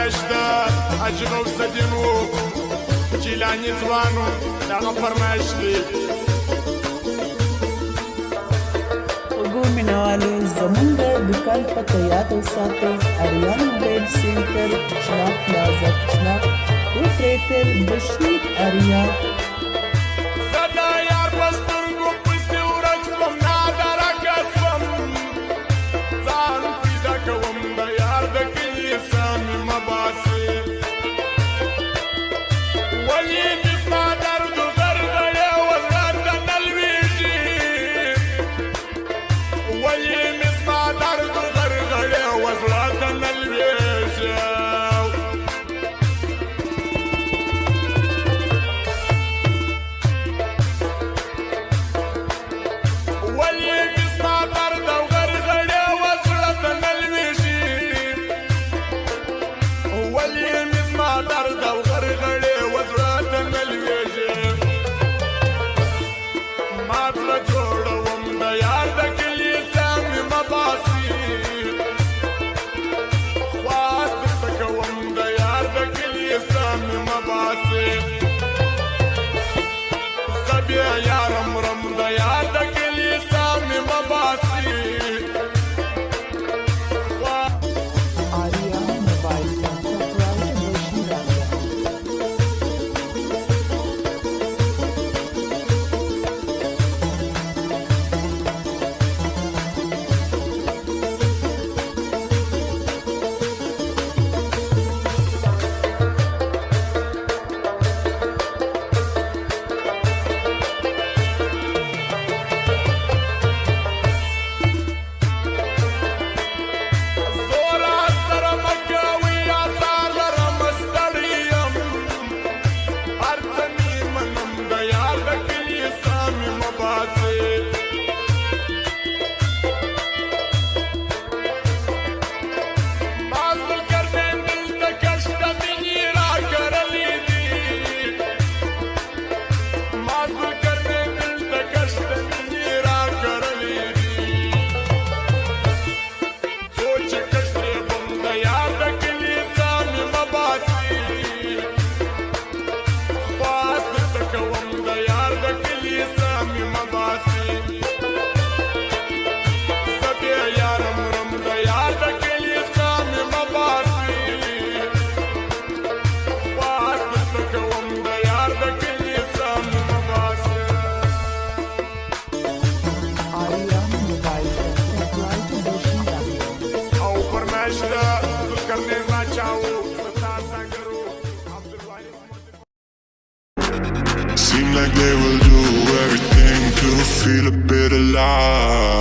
فرمایش د حاجي غوث الدین و جیلاني ځوان و د هغه فرمایش دی. وګو مینوالو زمونږ د دوکان پته یاد وساتئ. اریان موبایل سینټر چناب پلازا چناب اپریټر بشیر اریا. زه د یار په سترګو پسې ورک شوم نادرکه شوم ځان پیدا کوم د یار د کلي ساه مې مه باسې ولې مې زما درد و غرغړې وزړه ته نه لوېږي ولې مې زما درد و غرغړې وزړه ته نه لوېږي یارم رم د یار د کلي ساه مې مه باسي آریا موبایل سینټر بشیر اریا. Seem like they will do everything to feel a bit alive.